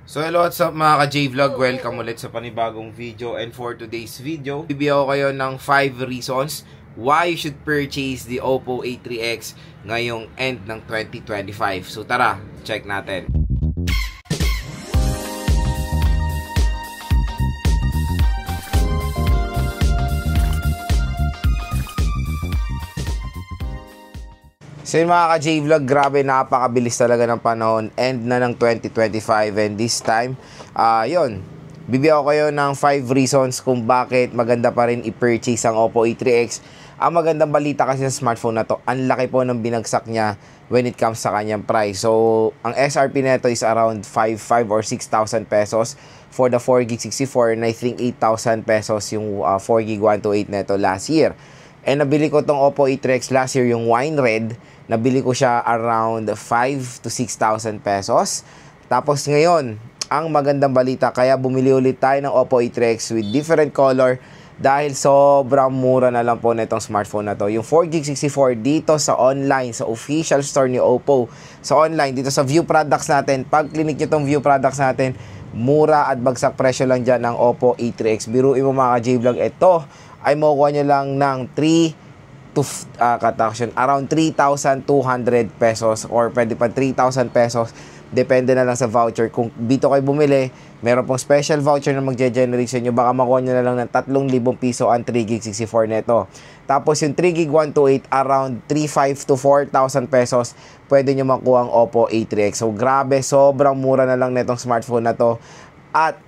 So hello, what's up mga ka-J-Vlog? Welcome ulit sa panibagong video. And for today's video, bibigyan ko kayo ng 5 reasons why you should purchase the Oppo A3X ngayong end ng 2025. So tara, check natin. So yun mga ka-J-Vlog, grabe, napakabilis talaga ng panahon. End na ng 2025 and this time, yun, bibigyan ko kayo ng 5 reasons kung bakit maganda pa rin i-purchase ang Oppo A3X. Ang magandang balita kasi sa smartphone na to, ang laki po ng binagsak niya when it comes sa kanyang price. So, ang SRP nito is around 5,500 or 6,000 pesos for the 4GB 64 and I think 8,000 pesos yung 4GB 128 neto last year. And nabili ko tong Oppo A3X last year, yung wine red. Nabili ko siya around 5,000 to 6,000 pesos. Tapos ngayon, ang magandang balita, kaya bumili ulit tayo ng Oppo A3X with different color dahil sobrang mura na lang po na itong smartphone na to. Yung 4GB 64 dito sa online, sa official store ni Oppo. Sa online, dito sa view products natin. Pag clinic nyo itong view products natin, mura at bagsak presyo lang dyan ng Oppo A3X. Biruin mo mga ka-J-Vlog, ito ay makukuha nyo lang ng around 3,200 pesos or pwede pa 3,000 pesos. Depende na lang sa voucher. Kung dito kayo bumili, meron pong special voucher na magge-generate sa inyo. Baka makuha nyo na lang ng 3,000 piso ang 3GB 64 neto. Tapos yung 3GB 128, around 3,500 to 4,000 pesos, pwede nyo makuha ang Oppo A3X. So grabe, sobrang mura na lang netong smartphone na to. At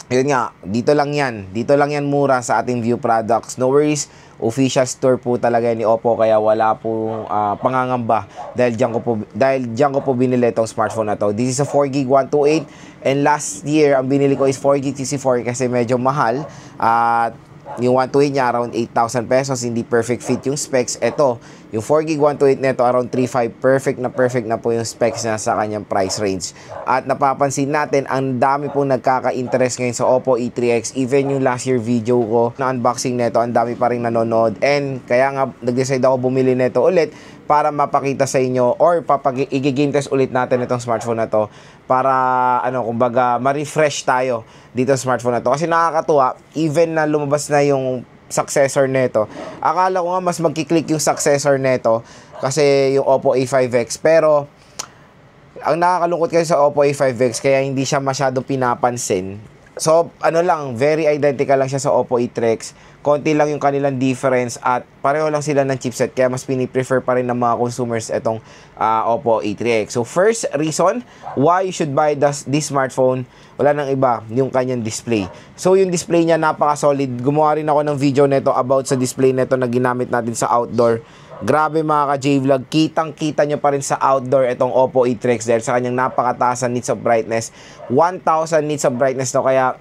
yun nga, dito lang yan mura sa ating view products. No worries, official store po talaga ni Oppo, kaya wala po pangangamba dahil diyan ko po binili itong smartphone na to. This is a 4GB 128 and last year ang binili ko is 4GB 64 kasi medyo mahal at yung 128 niya around 8,000 pesos, hindi perfect fit yung specs. Ito, yung 4GB 128 neto around 3,500, perfect na po yung specs na sa kanyang price range. At napapansin natin, ang dami pong nagkaka-interest ngayon sa Oppo A3X. Even yung last year video ko na unboxing neto, ang dami pa rin nanonood. And kaya nga, nag-decide ako bumili neto ulit para mapakita sa inyo or i-game test ulit natin itong smartphone na to para kumbaga ma-refresh tayo dito sa smartphone na to. Kasi nakakatuwa, even na lumabas na yung successor neto, akala ko nga mas magkiklik yung successor neto kasi yung Oppo A5X, pero ang nakakalungkot kasi sa Oppo A5X kaya hindi siya masyadong pinapansin. So, very identical lang siya sa Oppo A3X. Konti lang yung kanilang difference at pareho lang sila ng chipset kaya mas piniprefer pa rin ng mga consumers itong Oppo A3X. So, first reason why you should buy this smartphone, wala nang iba, yung kanyang display. So, yung display niya napaka-solid. Gumawa rin ako ng video neto about sa display neto na ginamit natin sa outdoor. Grabe mga ka-J-Vlog, kitang-kita nyo pa rin sa outdoor itong Oppo A3X dahil sa kanyang napakataas na nits of brightness. 1,000 nits of brightness to, kaya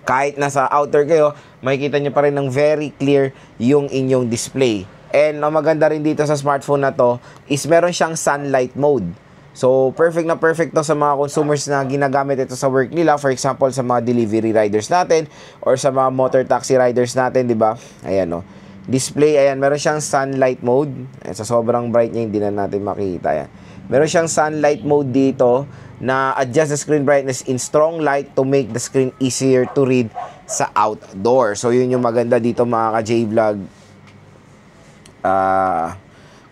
kahit nasa outdoor kayo, makikita nyo pa rin ng very clear yung inyong display. And ang maganda rin dito sa smartphone na to is meron siyang sunlight mode. So, perfect na perfect to sa mga consumers na ginagamit ito sa work nila. For example, sa mga delivery riders natin or sa mga motor taxi riders natin, di ba? Ayan, display, ayan, meron siyang sunlight mode. Ayan, sa sobrang bright niya, hindi na natin makita. Ayan. Meron siyang sunlight mode dito na adjust the screen brightness in strong light to make the screen easier to read sa outdoor. So, yun yung maganda dito mga ka-J-Vlog.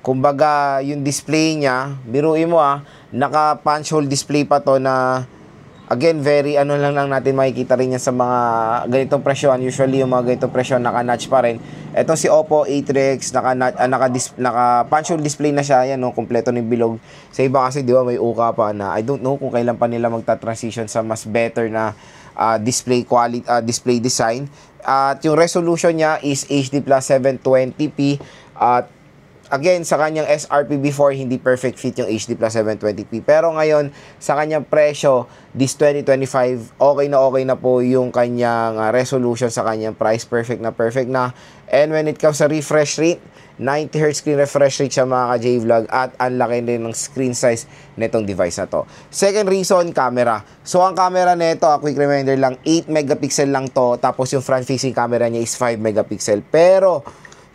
Kumbaga, yung display niya, biruin mo naka-punch hole display pa to na again, very lang natin makikita rin yan sa mga ganitong presyon. Usually, yung mga ganitong presyon, naka-notch pa rin. Ito si Oppo A3X, naka-punch hole display na siya. Yan, kompleto ng bilog. Sa iba kasi, di ba, may uka pa na I don't know kung kailan pa nila magta-transition sa mas better na display quality, display design. At yung resolution niya is HD plus 720p. At again, sa kanyang SRP before, hindi perfect fit yung HD plus 720p. Pero ngayon, sa kanyang presyo, this 2025, okay na po yung kanyang resolution sa kanyang price. Perfect na. And when it comes sa refresh rate, 90Hz screen refresh rate siya mga ka-J-Vlog at ang laki din ng screen size netong device na to. Second reason, camera. So, ang camera neto, quick reminder lang, 8 megapixel lang to. Tapos yung front-facing camera niya is 5 megapixel. Pero,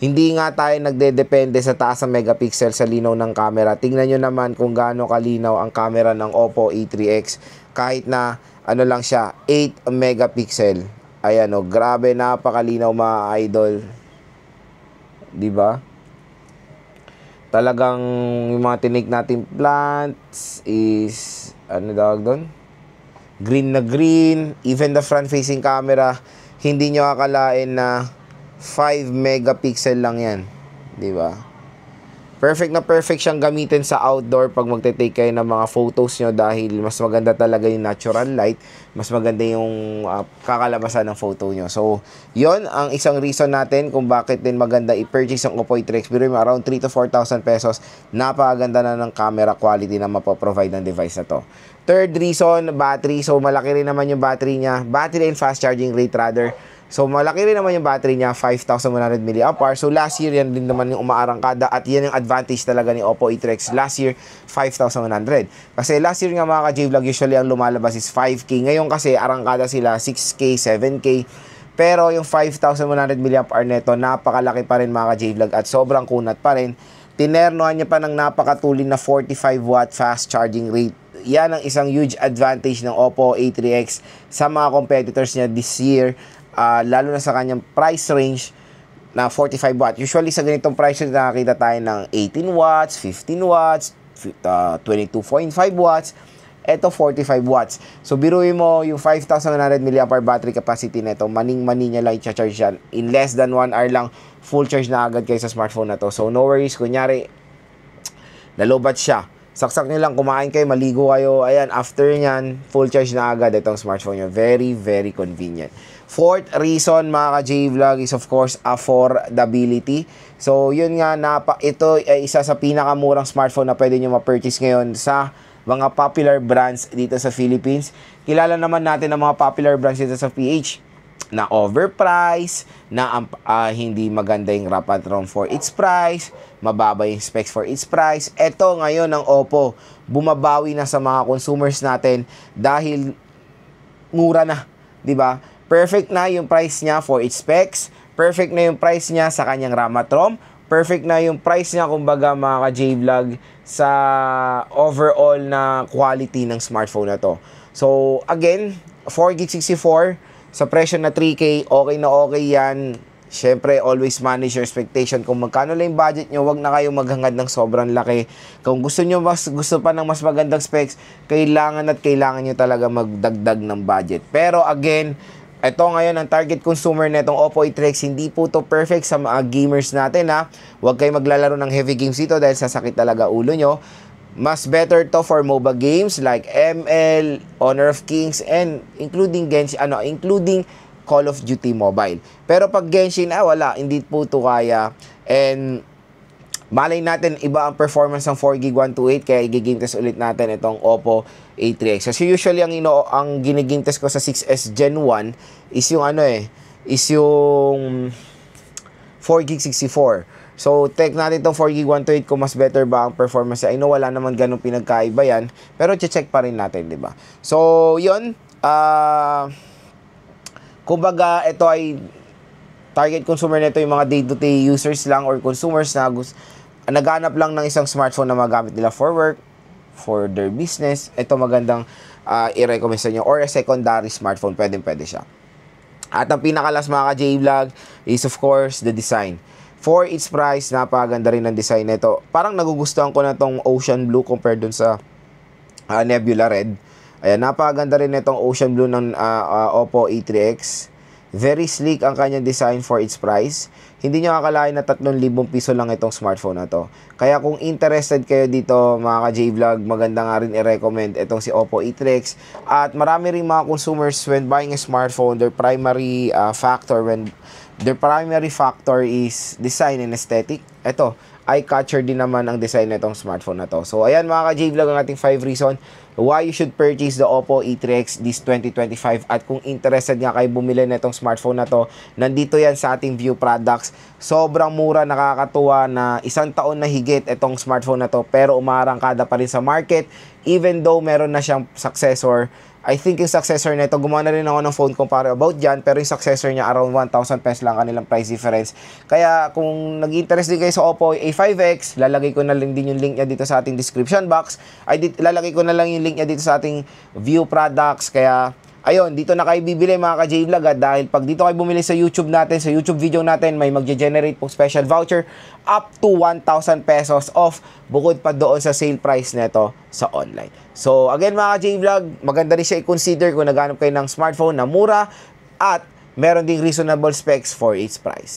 hindi nga tayo nagdedepende sa taas ng megapixel sa linaw ng camera. Tingnan nyo naman kung gaano kalinaw ang camera ng Oppo A3X. kahit na ano lang siya, 8 megapixel. Ayan o, grabe, napakalinaw mga idol. 'Di ba? Talagang yung mga tinik natin plants is ano tawag doon? Green na green. Even the front facing camera, hindi nyo akalain na 5 megapixel lang yan. 'Di ba? Perfect na perfect siyang gamitin sa outdoor pag magte-take kayo ng mga photos nyo dahil mas maganda talaga yung natural light, mas maganda yung kakalabasan ng photo nyo. So, yon ang isang reason natin kung bakit din maganda i-purchase ang Oppo A3X. Pero yung around 3 to 4,000 pesos, napakaganda na ng camera quality na mapoprovide ng device na to. Third reason, battery. So, malaki rin naman yung battery niya. Battery and fast charging rate rather. So, malaki rin naman yung battery niya, 5,100 mAh. So, last year, yan din naman yung umaarangkada. At yan yung advantage talaga ni Oppo A3X. Last year, 5,100. Kasi last year nga mga ka-J-Vlog, usually ang lumalabas is 5K. Ngayon kasi, arangkada sila 6K, 7K. Pero yung 5,100 mAh neto, napakalaki pa rin mga ka-J-Vlog at sobrang kunat pa rin. Tinernohan niya pa ng napakatulin na 45-watt fast charging rate. Yan ang isang huge advantage ng Oppo A3X sa mga competitors niya this year. Lalo na sa kanyang price range na 45 watt. Usually sa ganitong price range nakakita tayo ng 18 watts, 15 watts, 22.5 watts. Ito 45 watts. So biruin mo yung 5,100 mAh battery capacity nito, maning-mani niya lang i-charge yan. In less than 1 hour lang, full charge na agad kayo sa smartphone na to. So no worries, kunyari nalobat siya. Saksak nyo lang, kumain kayo, maligo kayo. Ayan, after nyan, full charge na agad itong smartphone nyo. Very, very convenient. Fourth reason mga ka-J-Vlog is of course affordability. So yun nga, ito ay isa sa pinakamurang smartphone na pwede nyo ma-purchase ngayon sa mga popular brands dito sa Philippines. Kilala naman natin ang mga popular brands dito sa PH na overpriced, na hindi maganda yung RAM at ROM for its price, mababa yung specs for its price. Ito ngayon ang Oppo, bumabawi na sa mga consumers natin dahil mura na, 'di ba? Perfect na yung price niya for its specs, perfect na yung price niya sa kanyang RAM at ROM, perfect na yung price niya kumbaga mga ka-J-Vlog sa overall na quality ng smartphone na to. So again, 4GB64 sa presyo na 3K, okay na okay yan. Syempre, always manage your expectation. Kung magkano lang yung budget nyo, wag na kayong maghangad ng sobrang laki. Kung gusto pa ng mas magandang specs, kailangan nyo talaga magdagdag ng budget. Pero again, ito ngayon ang target consumer netong Oppo A3X, hindi po to perfect sa mga gamers natin ha. Huwag kayo maglalaro ng heavy games dito dahil sasakit talaga ulo nyo. Mas better to for MOBA games like ML, Honor of Kings, and including including Call of Duty Mobile. Pero pag Genshin, wala, hindi po to kaya. And malay natin, iba ang performance ng 4GB 128, kaya i-game test ulit natin itong Oppo A3X. Kasi usually ang ginigame test ko sa 6S Gen 1 is yung is yung 4GB64. So, take natin itong 4GB 128 kung mas better ba ang performance. I know wala naman ganun pinagkaiba yan, pero check pa rin natin, di ba? So, yun. Kumbaga, ito ay target consumer nito yung mga day-to-day users lang or consumers na naghanap lang ng isang smartphone na magamit nila for work, for their business. Ito magandang i-recommend sa inyo, or a secondary smartphone, pwede siya. At ang pinakalas mga ka-J-Vlog is of course the design. For its price, napakaganda rin ang design nito. Parang nagugustuhan ko na tong Ocean Blue compared dun sa Nebula Red. Ayan, napakaganda rin itong Ocean Blue ng Oppo A3X. Very sleek ang kanyang design for its price. Hindi nyo akalain na 3,000 piso lang itong smartphone na to. Kaya kung interested kayo dito mga ka-J-Vlog, maganda nga rin i-recommend itong si Oppo A3X. At marami rin mga consumers when buying a smartphone, their primary factor is design and aesthetic. Ito, eye-catcher din naman ang design nitong smartphone na to. So, ayan mga ka-J-Vlog ang ating 5 reason why you should purchase the Oppo A3X this 2025. At kung interested nga kayo bumili nitong smartphone na to, nandito yan sa ating View Products. Sobrang mura, nakakatuwa na 1 taon na higit itong smartphone na to, pero umarangkada pa rin sa market. Even though meron na siyang successor, I think yung successor nito, gumawa na rin ako ng phone compare about dyan, pero yung successor niya around 1,000 pesos lang kanilang price difference. Kaya kung nag-interest din kayo sa Oppo A5X, lalagay ko na lang din yung link niya dito sa ating description box. Lalagay ko na lang yung link niya dito sa ating view products. Kaya ayun, dito na kayo bibili mga ka-J-Vlog dahil pag dito kayo bumili sa YouTube natin, sa YouTube video natin, may magge-generate pong special voucher up to 1,000 pesos off bukod pa doon sa sale price nito sa online. So again mga ka-J-Vlog, maganda rin siya i-consider kung naghanap kayo ng smartphone na mura at meron ding reasonable specs for its price.